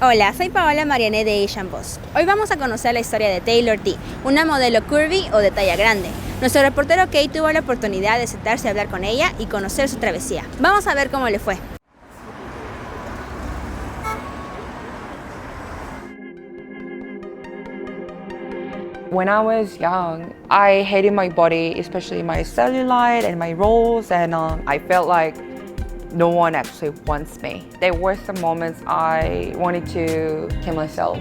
Hola, soy Paola Mariane de Asian Boss. Hoy vamos a conocer la historia de Taylor T, una modelo curvy o de talla grande. Nuestro reportero Kate tuvo la oportunidad de sentarse a hablar con ella y conocer su travesía. Vamos a ver cómo le fue. When I was young, I hated my body, especially my cellulite and my rolls, and I felt like no one actually wants me. There were some moments I wanted to kill myself.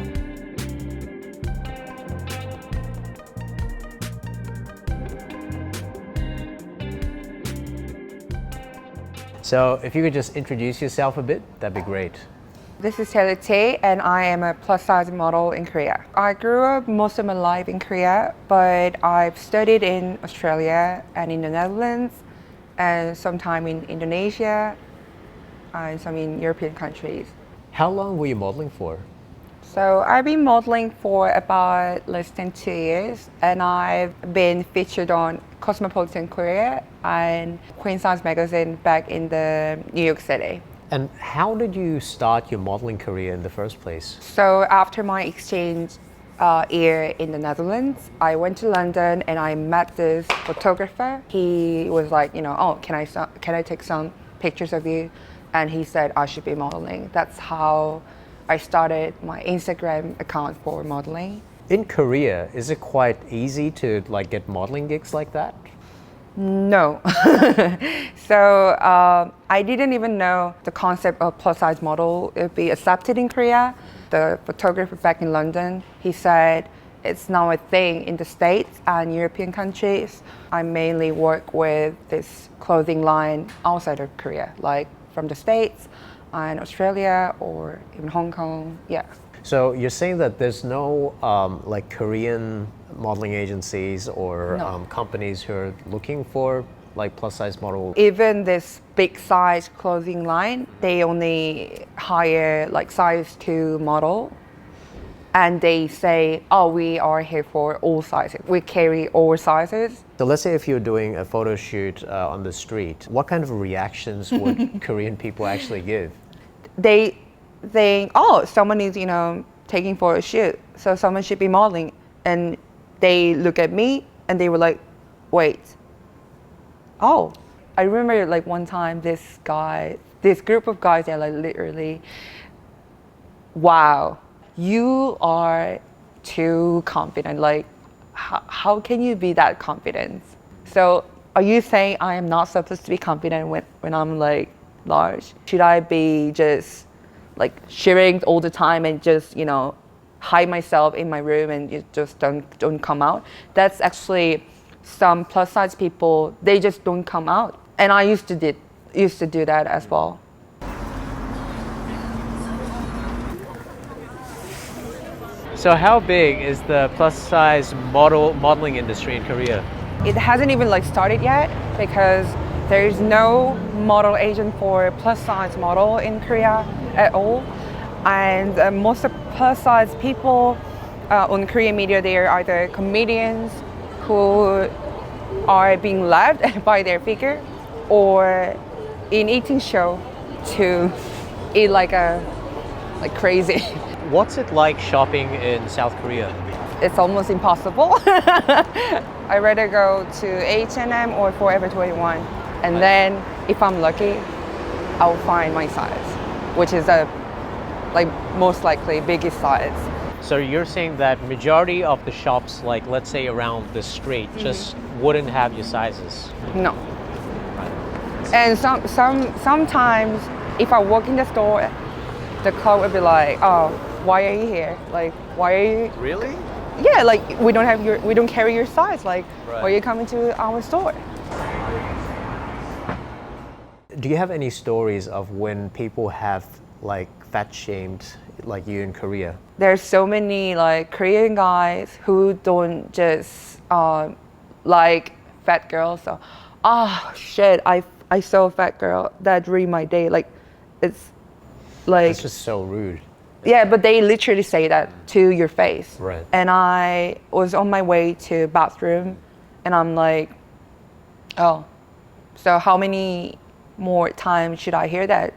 So if you could just introduce yourself a bit, that'd be great. This is Taylor T, and I am a plus-size model in Korea. I grew up most of my life in Korea, but I've studied in Australia and in the Netherlands, and sometime in Indonesia, and some in European countries. How long were you modeling for? So I've been modeling for about less than 2 years, and I've been featured on Cosmopolitan Korea and Queen Science magazine back in the New York City. And how did you start your modeling career in the first place? So after my exchange year in the Netherlands, I went to London and I met this photographer. He was like, oh, can I take some pictures of you? And he said I should be modeling. That's how I started my Instagram account for modeling. In Korea, is it quite easy to get modeling gigs like that? No. So I didn't even know the concept of plus size model would be accepted in Korea. The photographer back in London, he said it's now a thing in the States and European countries. I mainly work with this clothing line outside of Korea, like from the States and Australia or even Hong Kong. Yeah. So you're saying that there's no Korean modeling agencies or No. companies who are looking for plus size model? Even this big size clothing line, they only hire size 2 model, and they say, oh, we are here for all sizes. We carry all sizes. So let's say if you're doing a photo shoot on the street, what kind of reactions would Korean people actually give? They think, oh, someone is, taking for a shoot, so someone should be modeling. And they look at me and they were like, wait, oh. I remember one time this group of guys, they're literally, wow, you are too confident. How can you be that confident? So are you saying I am not supposed to be confident when I'm large? Should I be just shivering all the time and just hide myself in my room and you just don't come out? That's actually some plus size people, they just don't come out. And I used to do that as well. So how big is the plus size modeling industry in Korea? It hasn't even started yet because there is no model agent for plus size model in Korea at all. And most of plus size people on Korean media, they are either comedians who are being loved by their figure, or in eating show to eat like crazy. What's it like shopping in South Korea? It's almost impossible. I'd rather go to H&M or Forever 21, and then if I'm lucky, I'll find my size, which is most likely biggest size. So you're saying that majority of the shops, let's say around the street, just wouldn't have your sizes? No. And sometimes if I walk in the store, the clerk would be like, oh, why are you here? Why are you? Really? Yeah, we don't carry your size. Why are you coming to our store? Do you have any stories of when people have fat shamed you in Korea? There's so many Korean guys who don't just like fat girls. So, shit, I saw a fat girl that ruined my day. It's It's just so rude. Yeah, but they literally say that to your face. Right. And I was on my way to bathroom, and I'm like, oh, so how many more times should I hear that?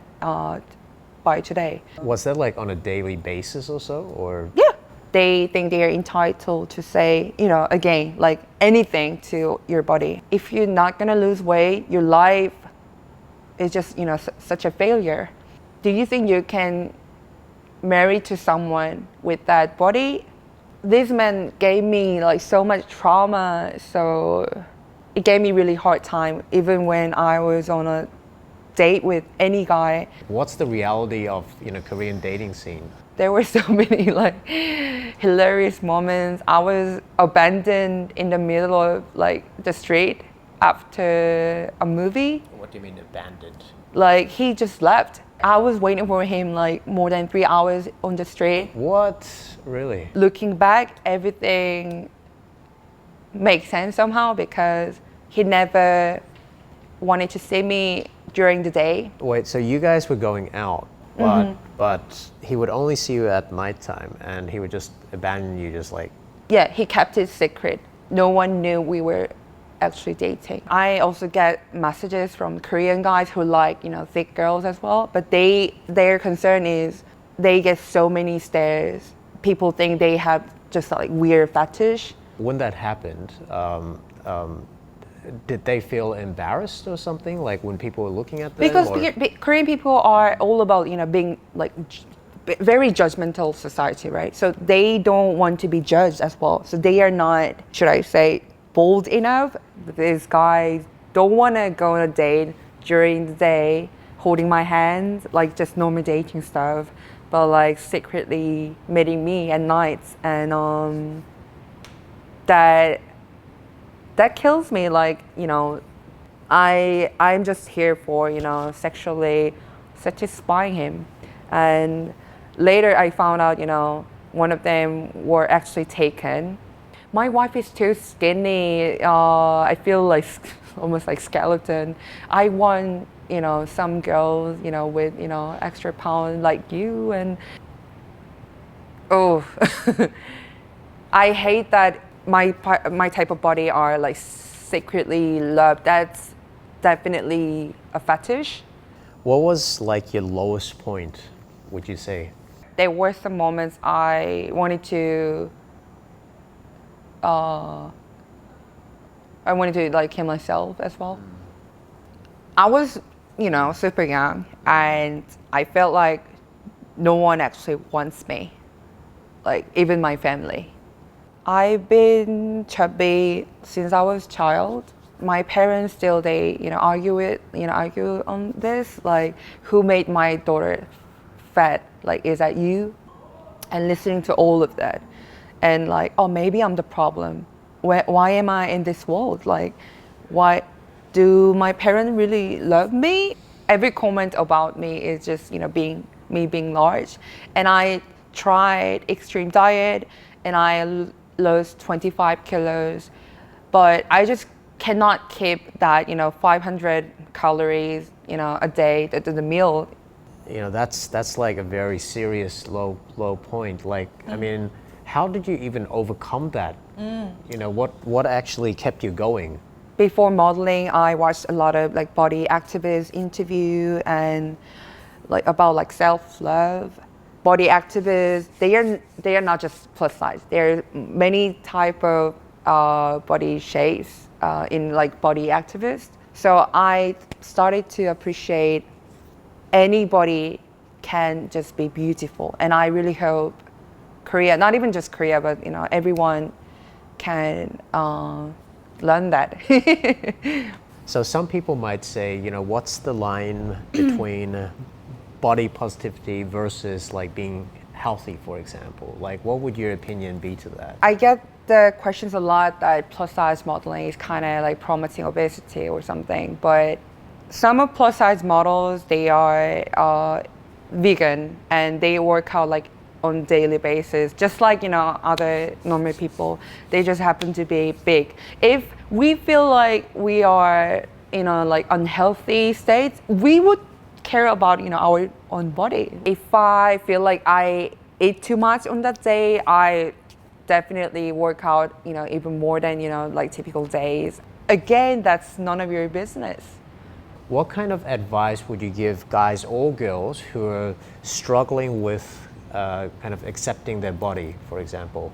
by today. Was that like on a daily basis or so, or? Yeah. They think they are entitled to say, again, like anything to your body. If you're not gonna lose weight, your life is just, such a failure. Do you think you can marry to someone with that body? This man gave me like so much trauma, so it gave me really hard time, even when I was on a date with any guy. What's the reality of Korean dating scene? There were so many like hilarious moments. I was abandoned in the middle of like the street after a movie. What do you mean abandoned? Like he just left. I was waiting for him like more than 3 hours on the street. What? Really? Looking back, everything makes sense somehow because he never wanted to see me during the day. Wait, so you guys were going out, but he would only see you at nighttime and he would just abandon you just like... Yeah, he kept it secret. No one knew we were actually dating. I also get messages from Korean guys who like, thick girls as well, but their concern is they get so many stares. People think they have just like weird fetish. When that happened, did they feel embarrassed or something? Like when people were looking at them? Because Korean people are all about, being like very judgmental society, right? So they don't want to be judged as well. So they are not, should I say, bold enough. These guys don't want to go on a date during the day, holding my hand, like just normal dating stuff, but like secretly meeting me at nights, and that kills me. Like, I'm just here for, sexually satisfying him. And later I found out, one of them were actually taken. My wife is too skinny. I feel like almost like skeleton. I want, some girls, with, extra pound like you. And I hate that my type of body are like secretly loved. That's definitely a fetish. What was like your lowest point, would you say? There were some moments I wanted to like kill myself as well. I was, super young, and I felt like no one actually wants me, like even my family. I've been chubby since I was a child. My parents still, they, argue on this, like, who made my daughter fat? Like, is that you? And listening to all of that. And like, oh, maybe I'm the problem. Why am I in this world? Like, why do my parents really love me? Every comment about me is just, being large. And I tried extreme diet, and I lost 25 kilos, but I just cannot keep that, 500 calories, a day, the meal. That's like a very serious low point. Like, I mean, how did you even overcome that? What actually kept you going? Before modeling, I watched a lot of like body activist interview and like about like self-love. Body activists, they are not just plus size. There are many type of body shapes in like body activists. So I started to appreciate anybody can just be beautiful, and I really hope Korea, not even just Korea, but everyone can learn that. So some people might say, what's the line between body positivity versus like being healthy, for example? Like, what would your opinion be to that? I get the questions a lot that plus size modeling is kind of like promoting obesity or something, but some of plus size models, they are vegan and they work out like on daily basis, just like other normal people. They just happen to be big. If we feel like we are in a like unhealthy state, we would care about our own body. If I feel like I ate too much on that day, I definitely work out even more than like typical days. Again, that's none of your business. What kind of advice would you give guys or girls who are struggling with kind of accepting their body, for example?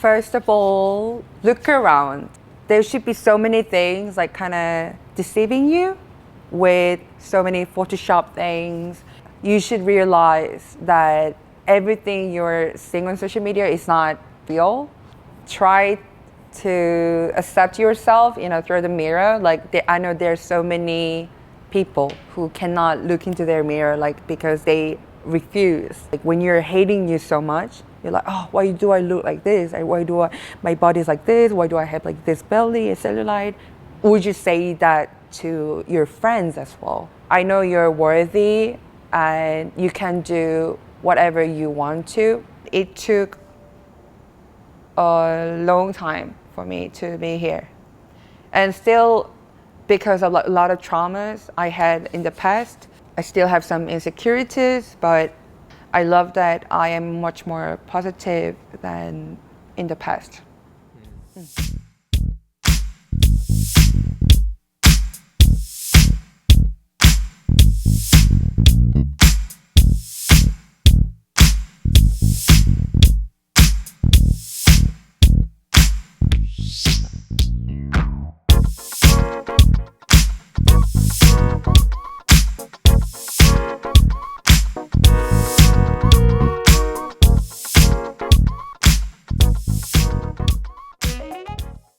First of all, look around. There should be so many things like kind of deceiving you with so many Photoshop things. You should realize that everything you're seeing on social media is not real. Try to accept yourself, you know, through the mirror. Like I know there's so many people who cannot look into their mirror, like because they refuse. Like when you're hating you so much, you're like, oh, why do I look like this? Why do my body's like this? Why do I have like this belly, a cellulite? Would you say that to your friends as well? I know you're worthy and you can do whatever you want to. It took a long time for me to be here. And still, because of a lot of traumas I had in the past, I still have some insecurities, but I love that I am much more positive than in the past.